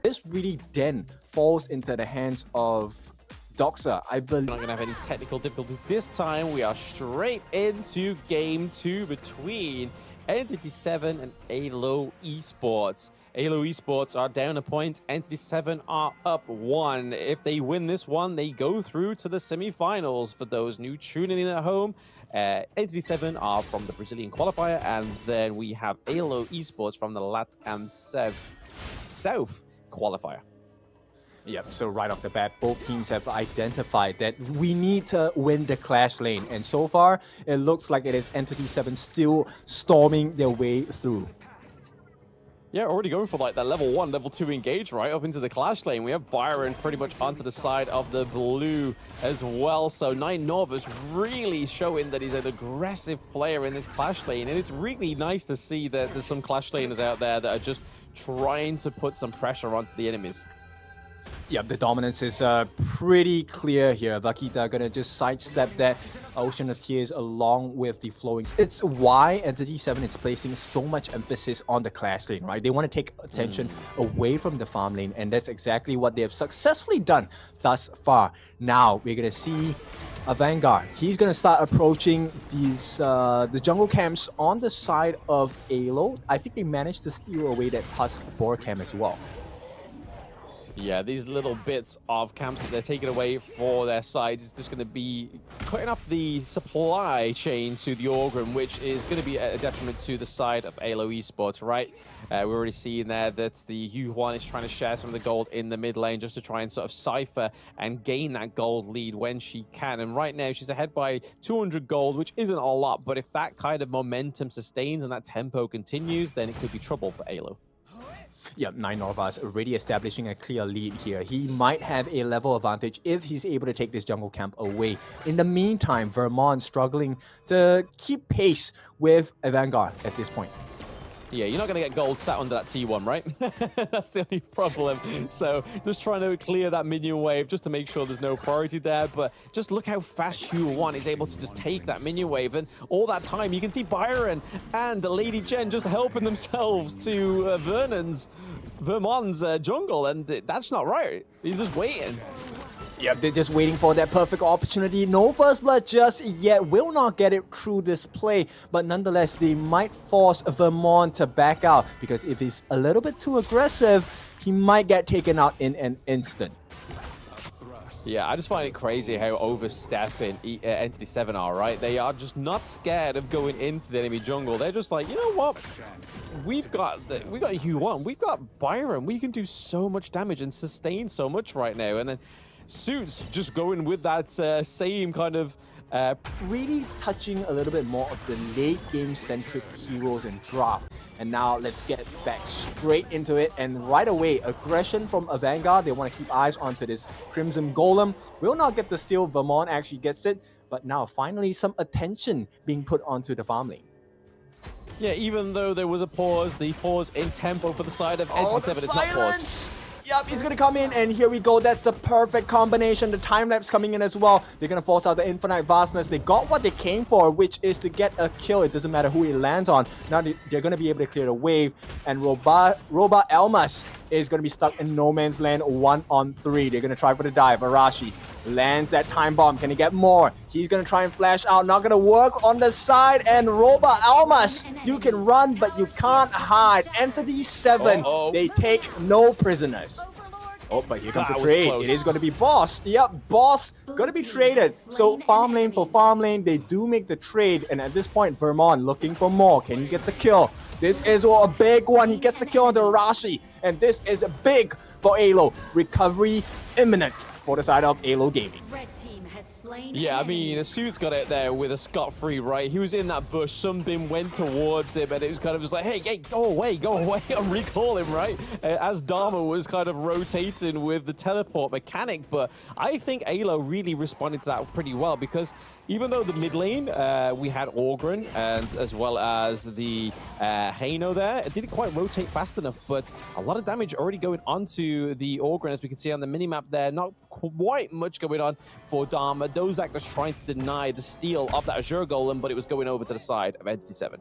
this really then falls into the hands of Doxa. I believe We're not going to have any technical difficulties this time. We are straight into game 2 between Entity 7 and AYLO Esports. AYLO Esports are down a point. Entity 7 are up 1. If they win this one, they go through to the semi-finals. For those new tuning in at home, Entity 7 are from the Brazilian qualifier, and then we have AYLO Esports from the LATAM South qualifier. Yep, so right off the bat, both teams have identified that we need to win the Clash lane. And so far, it looks like it is Entity 7 still storming their way through. Yeah, already going for like that level 1, level 2 engage right up into the Clash lane. We have Byron pretty much onto the side of the blue as well. So Nine Norvis really showing that he's an aggressive player in this Clash lane. And it's really nice to see that there's some Clash laners out there that are just trying to put some pressure onto the enemies. Yeah, the dominance is pretty clear here. Vaquita gonna just sidestep that Ocean of Tears along with the flowing. It's why Entity 7 is placing so much emphasis on the Clash lane, right? They want to take attention away from the farm lane, and that's exactly what they have successfully done thus far. Now, we're gonna see a Vanguard. He's gonna start approaching these the jungle camps on the side of AYLO. I think they managed to steal away that Husk Boar camp as well. Yeah, these little bits of camps that they're taking away for their sides is just going to be cutting up the supply chain to the Organ, which is going to be a detriment to the side of AYLO Esports, right? We're already seeing there that the Yuan is trying to share some of the gold in the mid lane just to try and sort of cipher and gain that gold lead when she can. And right now, she's ahead by 200 gold, which isn't a lot, but if that kind of momentum sustains and that tempo continues, then it could be trouble for AYLO. Yeah, Nine Norvas already establishing a clear lead here. He might have a level advantage if he's able to take this jungle camp away. In the meantime, Vermont struggling to keep pace with a Vanguard at this point. Yeah, you're not going to get gold sat under that T1, right? That's the only problem. So just trying to clear that minion wave just to make sure there's no priority there. But just look how fast Yuan is able to just take that minion wave. And all that time, you can see Byron and Lady Jen just helping themselves to Vermont's jungle. And that's not right. He's just waiting. Yeah, they're just waiting for that perfect opportunity. No first blood just yet. Will not get it through this play. But nonetheless, they might force Vermont to back out. Because if he's a little bit too aggressive, he might get taken out in an instant. Yeah, I just find it crazy how overstepping Entity 7 are, right? They are just not scared of going into the enemy jungle. They're just like, you know what? We've got Yuan, we've got Byron. We can do so much damage and sustain so much right now. And then Suits just going with that same kind of really touching a little bit more of the late game centric heroes and draft. And now let's get back straight into it. And right away, aggression from a Vanguard. They want to keep eyes onto this Crimson Golem. Will not get the steal. Vermont actually gets it. But now finally some attention being put onto the farm lane. Yeah, even though there was a pause, the pause in tempo for the side of Entity 7 is not paused. Yep, he's gonna come in, and here we go. That's the perfect combination. The time-lapse coming in as well. They're gonna force out the infinite vastness. They got what they came for, which is to get a kill. It doesn't matter who it lands on. Now they're gonna be able to clear the wave, and Roba Elmas is gonna be stuck in no man's land 1-on-3. They're gonna try for the dive. Arashi lands that time bomb. Can he get more? He's gonna try and flash out. Not gonna work on the side. And Roba Almas, you can run, but you can't hide. Entity 7, they take no prisoners. Oh, but here comes the trade. It is going to be Boss. Yep, Boss going to be traded. So farm lane for farm lane, they do make the trade. And at this point, Vermont looking for more. Can he get the kill? This is a big one. He gets the kill on the Arashi. And this is big for AYLO. Recovery imminent for the side of AYLO Gaming. Yeah, I mean, Suit's got it there with a scot-free, right? He was in that bush, something went towards him, and it was kind of just like, hey, go away, and recall him, right? As Dharma was kind of rotating with the teleport mechanic, but I think AYLO really responded to that pretty well, because even though the mid lane, we had Orgren and as well as the Haino there, it didn't quite rotate fast enough, but a lot of damage already going onto the Orgren, as we can see on the minimap there. Not quite much going on for Dharma. Dozak was trying to deny the steal of that Azure Golem, but it was going over to the side of Entity 7.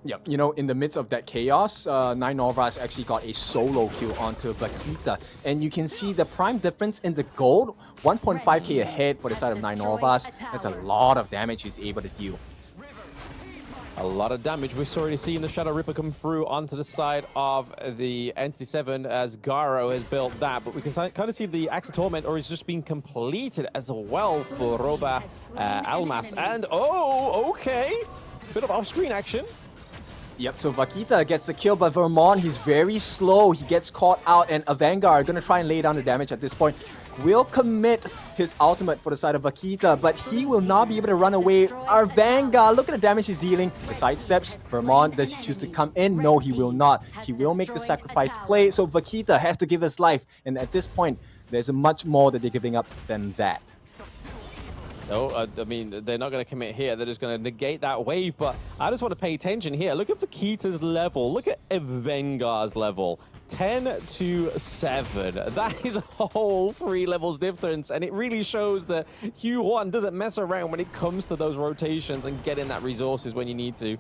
Yep, you know, in the midst of that chaos, Nine Norvas actually got a solo kill onto Vaquita. And you can see the prime difference in the gold, 1.5k ahead for the side of Nine Norvas. That's a lot of damage he's able to deal. A lot of damage. We've already seen the Shadow Ripper come through onto the side of the Entity 7 as Garo has built that, but we can kind of see the Axe of Torment, or it's just been completed as well for Roba Almas. And, oh, okay. Bit of off-screen action. Yep, so Vaquita gets the kill, but Vermont, he's very slow. He gets caught out, and a Vanguard going to try and lay down the damage at this point. Will commit his ultimate for the side of Vaquita, but he will not be able to run away. Our Vanguard, look at the damage he's dealing. The sidesteps. Vermont, does he choose to come in? No, he will not. He will make the sacrifice play, so Vaquita has to give his life. And at this point, there's much more that they're giving up than that. No, I mean, they're not going to commit here. They're just going to negate that wave, but I just want to pay attention here. Look at Vaquita's level. Look at Vengar's level. 10 to 7. That is a whole 3 levels difference, and it really shows that Q1 doesn't mess around when it comes to those rotations and getting that resources when you need to.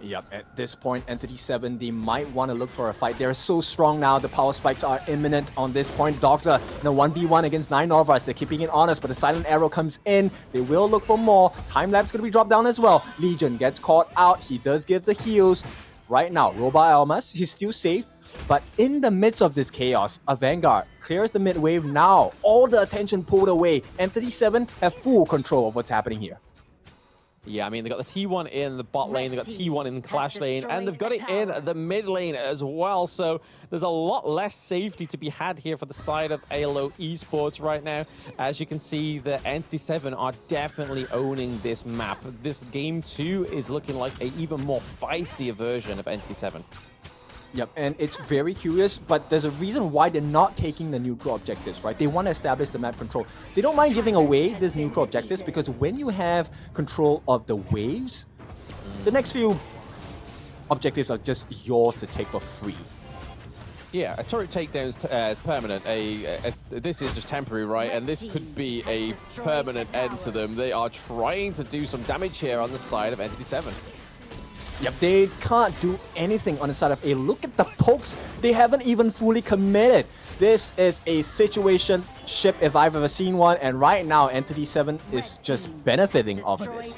Yep, at this point, Entity 7, they might want to look for a fight. They're so strong now. The power spikes are imminent on this point. Dogs are in a 1v1 against 9 Norvas. They're keeping it honest, but the silent arrow comes in. They will look for more. Time-lapse going to be dropped down as well. Legion gets caught out. He does give the heals. Right now, Roba Almas, he's still safe. But in the midst of this chaos, a Vanguard clears the mid wave now. All the attention pulled away. Entity 7 have full control of what's happening here. Yeah, I mean, they've got the T1 in the bot lane, they've got T1 in the Clash lane, and they've got it in the mid lane as well. So there's a lot less safety to be had here for the side of AYLO Esports right now. As you can see, the Entity 7 are definitely owning this map. This game 2 is looking like an even more feisty version of Entity 7. Yep, and it's very curious, but there's a reason why they're not taking the neutral objectives, right? They want to establish the map control. They don't mind giving away these neutral objectives because when you have control of the waves, the next few objectives are just yours to take for free. Yeah, a turret takedown's permanent. This is just temporary, right? And this could be a permanent end to them. They are trying to do some damage here on the side of Entity 7. Yep, they can't do anything on the side of A. Look at the pokes. They haven't even fully committed. This is a situation ship if I've ever seen one, and right now Entity 7 is just benefiting off of this.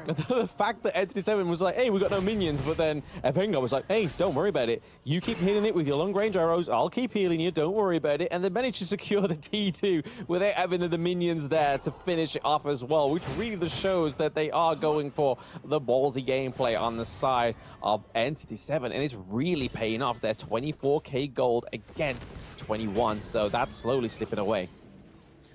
The fact that Entity 7 was like, hey, we got no minions, but then Vengar was like, hey, don't worry about it. You keep hitting it with your long-range arrows, I'll keep healing you, don't worry about it. And they managed to secure the T2 without having the minions there to finish it off as well, which really just shows that they are going for the ballsy gameplay on the side of Entity 7. And it's really paying off. They're 24k gold against 21, so that's slowly slipping away.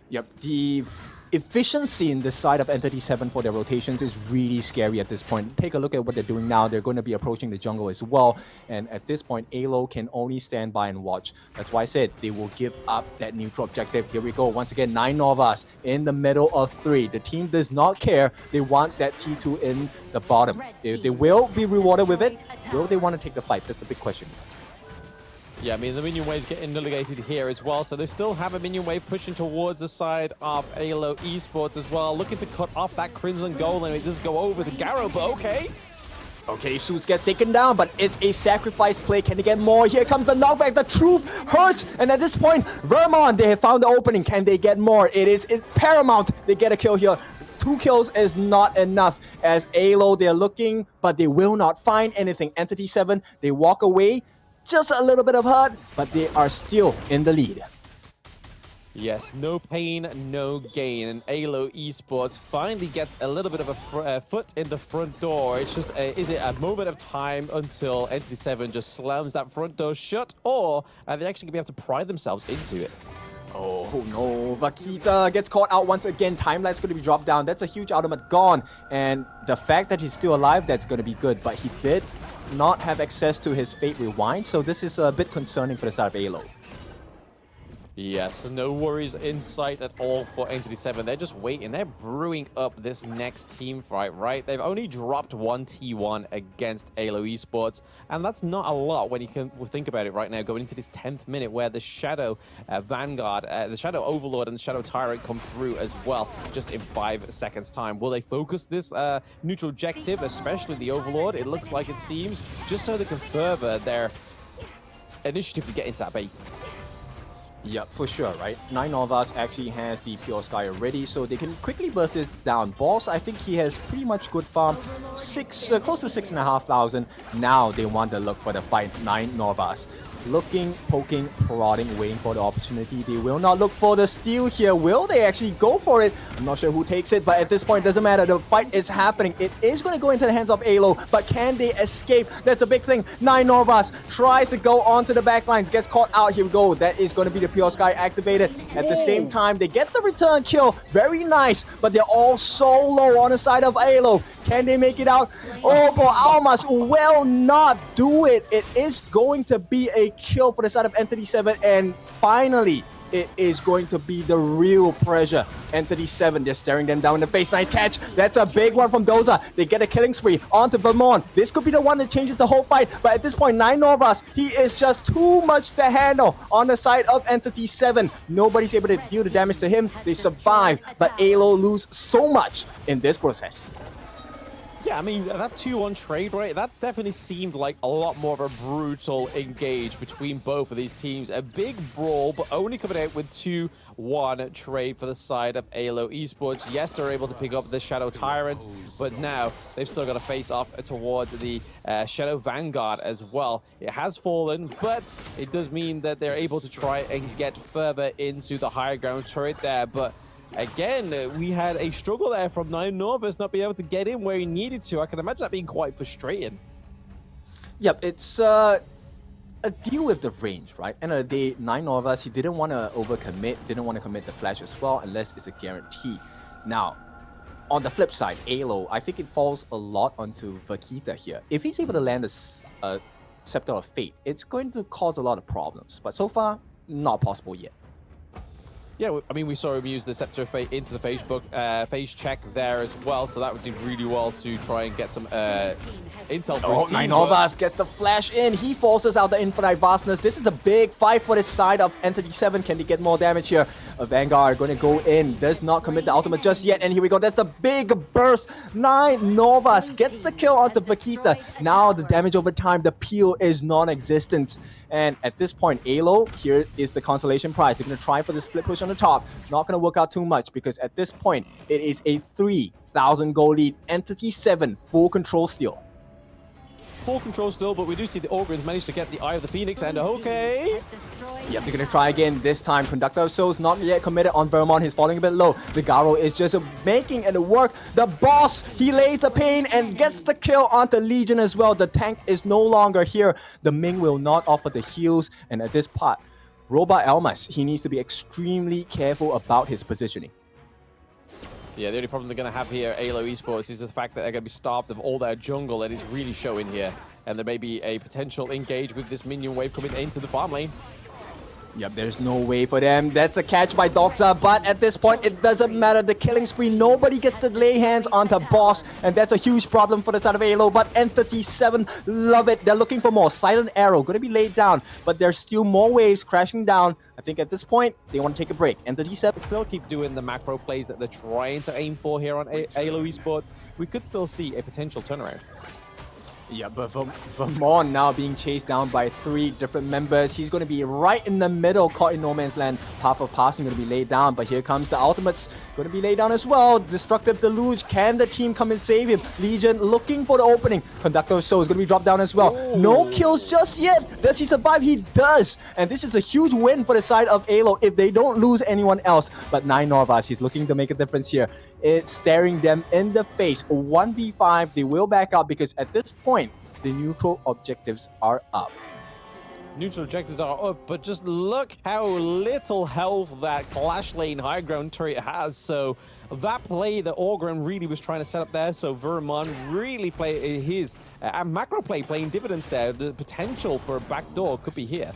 Yep, the efficiency in this side of Entity 7 for their rotations is really scary at this point. Take a look at what they're doing now. They're going to be approaching the jungle as well. And at this point, AYLO can only stand by and watch. That's why I said they will give up that neutral objective. Here we go. Once again, 9 Norvas in the middle of 3. The team does not care. They want that T2 in the bottom. They will be rewarded with it. Will they want to take the fight? That's the big question. Yeah, I mean, the minion wave's getting negated here as well, so they still have a minion wave pushing towards the side of AYLO Esports as well, looking to cut off that Crimson Gold, and it does go over to Garo, but okay. Okay, Suits gets taken down, but it's a sacrifice play. Can they get more? Here comes the knockback. The truth hurts, and at this point, Vermont, they have found the opening. Can they get more? It is paramount. They get a kill here. 2 kills is not enough as AYLO, they're looking, but they will not find anything. Entity 7, they walk away. Just a little bit of hurt, but they are still in the lead. Yes, no pain, no gain. And AYLO Esports finally gets a little bit of a foot in the front door. It's just, is it a moment of time until Entity 7 just slams that front door shut, or are they actually going to be able to pry themselves into it? Oh no, Vaquita gets caught out once again. Time-lapse going to be dropped down. That's a huge ultimate gone. And the fact that he's still alive, that's going to be good. But he did not have access to his Fate Rewind, so this is a bit concerning for the side of AYLO. Yes, no worries in sight at all for Entity 7. They're just waiting. They're brewing up this next team fight, right? They've only dropped one T1 against AYLO Esports, and that's not a lot when you can think about it right now, going into this 10th minute where the Shadow Vanguard, the Shadow Overlord and the Shadow Tyrant come through as well, just in 5 seconds time. Will they focus this neutral objective, especially the Overlord? It looks like it seems, just so they can further their initiative to get into that base. Yeah, for sure, right? 9 of us actually has the Pure Sky already, so they can quickly burst this down. Boss, I think he has pretty much good farm, close to 6,500. Now they want to look for the fight. 9 Norvas. Looking, poking, prodding, waiting for the opportunity. They will not look for the steal here. Will they actually go for it? I'm not sure who takes it, but at this point, it doesn't matter. The fight is happening. It is going to go into the hands of AYLO, but can they escape? That's the big thing. 9 Norvas tries to go onto the back lines, gets caught out. Here we go. That is going to be the Pure Sky activated. At the same time, they get the return kill. Very nice, but they're all so low on the side of AYLO. Can they make it out? Oh, for Almas will not do it. It is going to be a kill for the side of Entity 7, and finally, it is going to be the real pressure. Entity 7, they're staring them down in the face. Nice catch. That's a big one from Doza. They get a killing spree onto Vermont. This could be the one that changes the whole fight, but at this point, 9 Norvas, he is just too much to handle on the side of Entity 7. Nobody's able to deal the damage to him. They survive, but AYLO lose so much in this process. Yeah, I mean, that 2-1 trade, right? That definitely seemed like a lot more of a brutal engage between both of these teams. A big brawl, but only coming out with 2-1 trade for the side of AYLO Esports. Yes, they're able to pick up the Shadow Tyrant, but now they've still got to face off towards the Shadow Vanguard as well. It has fallen, but it does mean that they're able to try and get further into the higher ground turret there, but again, we had a struggle there from 9 Norvas not being able to get in where he needed to. I can imagine that being quite frustrating. Yep, it's a deal with the range, right? End of the day, 9 Norvas, he didn't want to overcommit, didn't want to commit the flash as well, unless it's a guarantee. Now, on the flip side, AYLO, I think it falls a lot onto Vakita here. If he's able to land a Scepter of Fate, it's going to cause a lot of problems. But so far, not possible yet. Yeah, I mean, we saw him use the Scepter of Fate into the phase check there as well, so that did really well to try and get some intel for his team. 9 Norvas gets the flash in. He forces out the Infinite Vastness. This is a big fight for the side of Entity 7. Can they get more damage here? A Vanguard going to go in. Does not commit the ultimate just yet. And here we go. That's the big burst. 9 Norvas gets the kill onto Vakita. Now the damage over time, the peel is non-existent. And at this point, AYLO, here is the consolation prize. They're going to try for the split push on the top. Not going to work out too much because at this point, it is a 3,000 gold lead. Entity 7, full control still. Full control still, but we do see the Ogrins manage to get the Eye of the Phoenix, and okay. Yep, they're gonna try again this time. Conductor of Souls not yet committed on Vermont. He's falling a bit low. The Garo is just making it work. The boss, he lays the pain and gets the kill onto Legion as well. The tank is no longer here. The Ming will not offer the heals, and at this part, Robot Almas, he needs to be extremely careful about his positioning. Yeah, the only problem they're going to have here, AYLO Esports, is the fact that they're going to be starved of all their jungle, and it's really showing here. And there may be a potential engage with this minion wave coming into the farm lane. Yep, there's no way for them. That's a catch by Doxa, but at this point, it doesn't matter. The killing spree, nobody gets to lay hands onto Boss, and that's a huge problem for the side of AYLO, but Entity 7 love it. They're looking for more. Silent Arrow going to be laid down, but there's still more waves crashing down. I think at this point, they want to take a break. Entity 7 still keep doing the macro plays that they're trying to aim for here on AYLO Esports. We could still see a potential turnaround. Yeah, but Vermont now being chased down by 3 different members. He's going to be right in the middle, caught in no man's land. Path of Passing going to be laid down, but here comes the ultimates. Going to be laid down as well. Destructive Deluge. Can the team come and save him? Legion looking for the opening. Conductor of Soul is going to be dropped down as well. Ooh. No kills just yet. Does he survive? He does. And this is a huge win for the side of AYLO if they don't lose anyone else. But 9 Norvas, he's looking to make a difference here. It's staring them in the face. 1v5. They will back out because at this point, the neutral objectives are up. Neutral objectives are up, but just look how little health that Clash Lane high ground turret has. So that play that Orgrim really was trying to set up there, so Vermont really play his macro play playing dividends there. The potential for a backdoor could be here.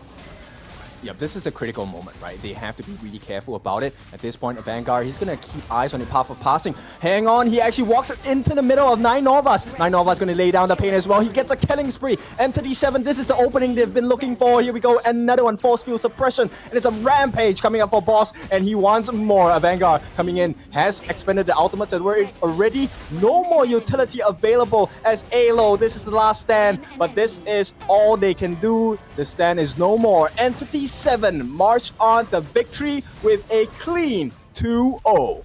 Yep, this is a critical moment, right? They have to be really careful about it. At this point, Vanguard, he's going to keep eyes on the path of passing. Hang on, he actually walks into the middle of 9 Novas. 9 Novas going to lay down the pain as well. He gets a killing spree. Entity 7, this is the opening they've been looking for. Here we go, another one, force field suppression. And it's a rampage coming up for Boss, and he wants more. Vanguard coming in, has expended the ultimates, and we're already no more utility available as AYLO. This is the last stand, but this is all they can do. The stand is no more. Entity 7 march on to victory with a clean 2-0.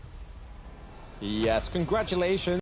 Yes, congratulations.